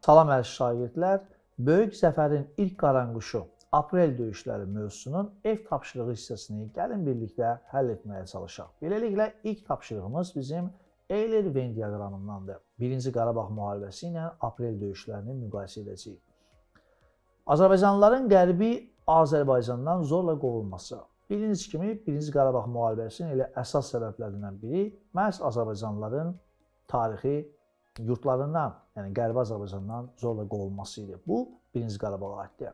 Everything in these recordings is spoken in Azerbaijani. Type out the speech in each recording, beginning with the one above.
Salam əziz şagirdlər, Böyük Zəfərin ilk qaranquşu aprel döyüşləri mövzusunun ev tapşırığı hissəsini gəlin birlikdə həll etməyə çalışaq. Beləliklə, ilk tapşırığımız bizim Eyler-Venn diaqramındandır. 1-ci Qarabağ müharibəsi ilə aprel döyüşlərini müqayisə edəcəyik. Azərbaycanlıların Qərbi Azərbaycandan zorla qovulması. Bildiyiniz kimi, 1-ci Qarabağ müharibəsinin elə əsas səbəblərindən biri məhz Azərbaycanlıların tarixi yurtlarından, yəni Qərbi Azərbaycandan zorla qovulması idi. Bu, 1-ci Qarabağa aiddir.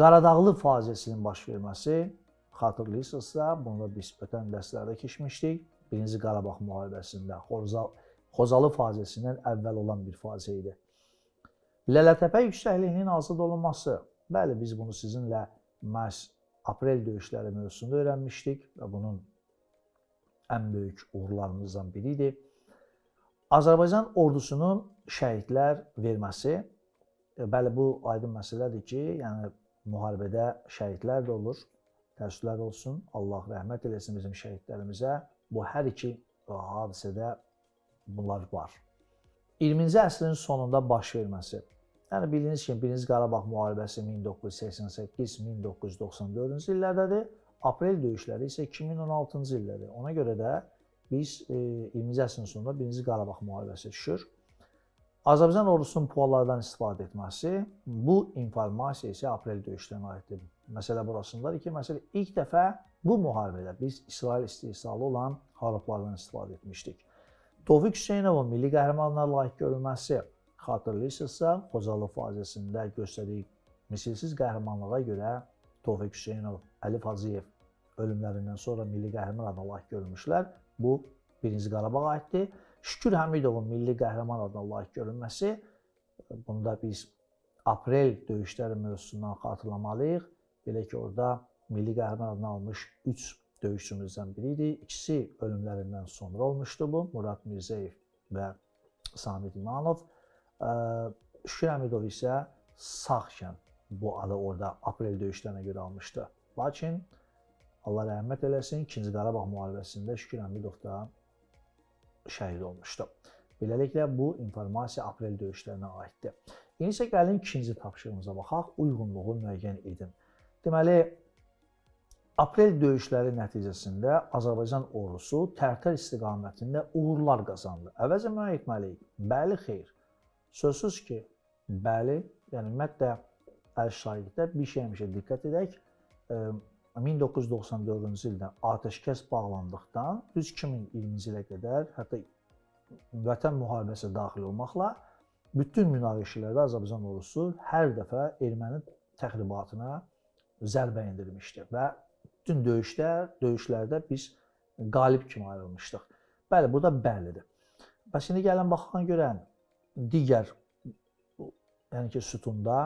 Qaradağlı faciəsinin baş verməsi, xatırlayırsınızsa, bunu da biz ötən dərslərdə keçmişdik. 1-ci Qarabağ müharibəsində Xozalı faciəsindən əvvəl olan bir faciə idi. Lələtəpə yüksəkliyinin azad olunması. Bəli, biz bunu sizinlə məhz aprel döyüşləri mövzusunda öyrənmişdik və bunun ən böyük uğurlarımızdan biri idi. Azərbaycan ordusunun şəhidlər verməsi, bəli, bu aydın məsələdir ki, yəni müharibədə şəhidlər də olur, təəssüflər olsun, Allah rəhmət eləsin bizim şəhidlərimizə. Bu hər iki hadisədə bunlar var. 20-ci əsrin sonunda baş verməsi. Yəni bildiyiniz kimi, 1-ci Qarabağ müharibəsi 1988-1994-cü illərdədir, aprel döyüşləri isə 2016-cı illədir. Ona görə də biz 20-ci əsrin sonunda 1-ci Qarabağ müharibəsi düşür. Azərbaycan ordusunun puallardan istifadə etməsi, bu informasiya isə aprel döyüşlərinə aiddir. Məsələ burasındadır ki, ilk dəfə bu müharibədə biz İsrail istehsalı olan harplardan istifadə etmişdik. Tofiq Hüseynovun milli qəhrəmanlığına layiq görülməsi, xatırlayırsınızsa, Xozalı faciəsində göstərdiyi misilsiz qəhrəmanlığa görə Tofiq Hüseynov, Əlif Hacıyev ölümlərindən sonra milli qəhrəman adına layiq görülmüşlər. Bu, 1-ci Qarabağa aiddir. Şükür Həmidovun milli qəhrəman adına layiq görülməsi, bunu da biz aprel döyüşləri mövzusundan xatırlamalıyıq. Belə ki, orada milli qəhrəman adını almış 3 döyüşçümüzdən biri idi. İkisi ölümlərindən sonra olmuşdu bu, Murad Mirzəyev və Samid İmanov. Şükür Həmidov isə sağkən bu adı orada aprel döyüşlərinə görə almışdı. Lakin Allah rəhmət eləsin, 2-ci Qarabağ müharibəsində Şükür Həmidov da şəhid olmuşdu. Beləliklə, bu informasiya aprel döyüşlərinə aiddir. İndi isə gəlin ikinci tapşırığımıza baxaq, uyğunluğu müəyyən edin. Deməli, aprel döyüşləri nəticəsində Azərbaycan ordusu Tərtər istiqamətində uğurlar qazandı. Əvvəlcə müəyyən etməliyik. Bəli, xeyr. Sözsüz ki, bəli, yəni ümumiyyətlə, əziz şagirdlər, bir şey həmişə diqqət edək. 1994-cü ildə atəşkəs bağlandıqdan düz 2020-ci ilə qədər, hətta Vətən müharibəsi daxil olmaqla bütün münaqişələrdə Azərbaycan ordusu hər dəfə erməni təxribatına zərbə endirmişdi və bütün döyüşlərdə biz qalib kimi ayrılmışdıq. Bəli, bu da bəllidir. Bəs indi gəlin baxan görən digər yəni ki, sütunda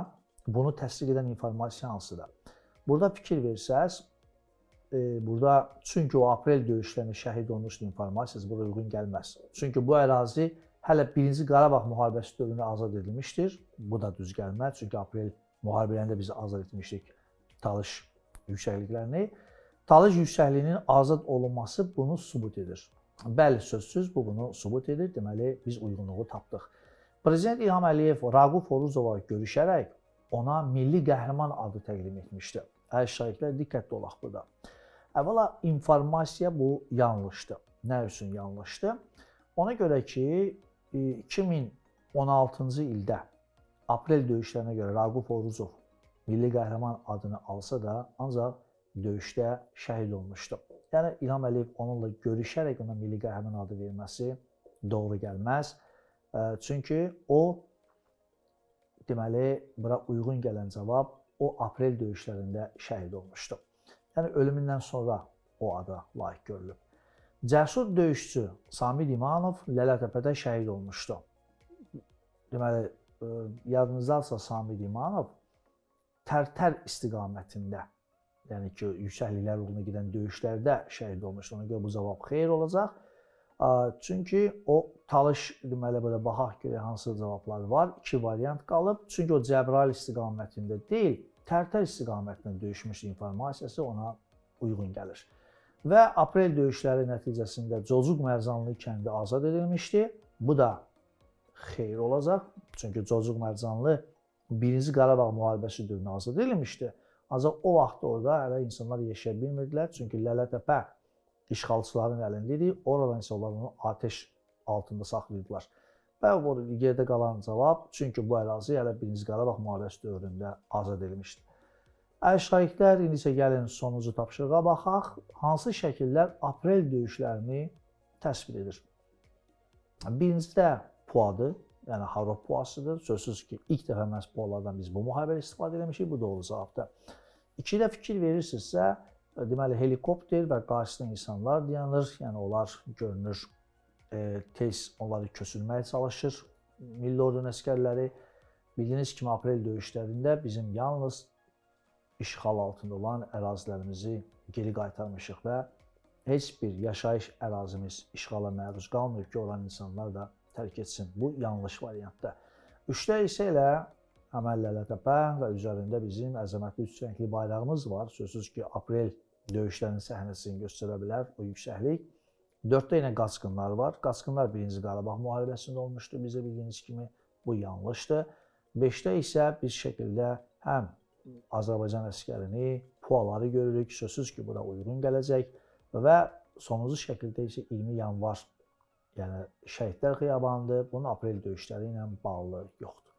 bunu təsdiq edən informasiya hansıdır? Burada fikir versəz, çünki o aprel döyüşlərində şəhid olmuşdu informasiyası bura uyğun gəlməz. Çünki bu ərazi hələ 1-ci Qarabağ müharibəsi dövründə azad edilmişdir. Bu da düz gəlməz, çünki aprel müharibələrində biz azad etmişdik Talış yüksəkliklərini. Talış yüksəkliyinin azad olunması bunu sübut edir. Bəli, sözsüz bu bunu sübut edir, deməli biz uyğunluğu tapdıq. Prezident İlham Əliyev Raquf Oruzova görüşərək ona milli qəhrəman adı təqdim etmişdi. Əziz şagirdlər, diqqətli olaq burada. Əvvəla, informasiya bu yanlışdır. Nə üçün yanlışdır? Ona görə ki, 2016-cı ildə aprel döyüşlərinə görə Raquf Oruzov milli qəhrəman adını alsa da, ancaq döyüşdə şəhid olmuşdu. Yəni, İlham Əliyev onunla görüşərək ona milli qəhrəman adı verməsi doğru gəlməz. Çünki o, deməli, bura uyğun gələn cavab o aprel döyüşlərində şəhid olmuşdu. Yəni, ölümündən sonra o ada layiq görülüb. Cəsur döyüşçü Samid İmanov Lələtəpədə şəhid olmuşdu. Deməli, yadınızdadırsa Samid İmanov Tərtər istiqamətində, yəni ki, yüksəkliklər uğruna gedən döyüşlərdə şəhid olmuşdu. Ona görə bu cavab xeyr olacaq. Çünki o Talış, deməli, burada baxaq görə hansı cavablar var. 2 variant qalıb. Çünki o Cəbrayıl istiqamətində deyil, Tərtər istiqamətində döyüşmüş informasiyası ona uyğun gəlir. Və aprel döyüşləri nəticəsində Cocuq Mərzanlı kəndi azad edilmişdi. Bu da xeyir olacaq. Çünki Cocuq Mərcanlı 1-ci Qarabağ müharibəsi dövründə azad edilmişdi. Ancaq o vaxt orada hələ insanlar yaşaya bilmirdilər. Çünki Lələtəpə işğalçıların əlində idi. Oradan isə onlar onu atəş altında saxlayırdılar. Və bu yerdə qalan cavab, çünki bu ərazi hələ 1-ci Qarabağ müharibəsi dövründə azad edilmişdi. Əziz şahidlər, indi isə gəlin sonuncu tapşırığa baxaq. Hansı şəkillər aprel döyüşlərini təsvir edir? Birincisi də puadır, yəni Harrop puasıdır. Sözsüz ki, ilk dəfə məhz pualardan biz bu müharibədə istifadə etmişik, bu doğru cavabdır. İkidə fikir verirsinizsə, deməli, helikopter və qarşısında insanlar dayanır, yəni onlar görünür, tez onları köçürməyə çalışır Milli Ordunun əsgərləri. Bildiyiniz kimi, aprel döyüşlərində bizim yalnız işğal altında olan ərazilərimizi geri qaytarmışıq və heç bir yaşayış ərazimiz işğala məruz qalmıyor ki, olan insanlar da tərk etsin. Bu yanlış variantdır. Üçdə isə elə həmən Lələtəpə və üzərində bizim əzəmətli üç rəngli bayrağımız var. Sözsüz ki, aprel döyüşlərinin səhnəsini göstərə bilər o yüksəklik. Dörddə yenə qaçqınlar var. Qaçqınlar 1-ci Qarabağ müharibəsində olmuşdu, bizə bildiyiniz kimi. Bu yanlışdır. Beşdə isə bir şəkildə həm Azərbaycan əskərini, puaları görürük. Sözsüz ki, bu da uyğun gələcək. Və sonuncu şəkildə isə 20 yanvar, yəni Şəhidlər Xiyabanıdır. Bunun aprel döyüşləri ilə bağlı yoxdur.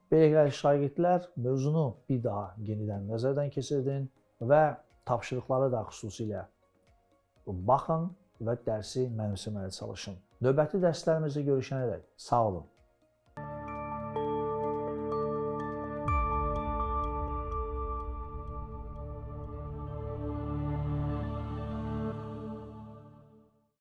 Beləliklə, şagirdlər, mövzunu bir daha yenidən nəzərdən keçirdin və tapşırıqları da xüsusilə baxın və dərsi mənimsəməyə çalışın. Növbəti dərslərimizdə görüşənədək sağ olun.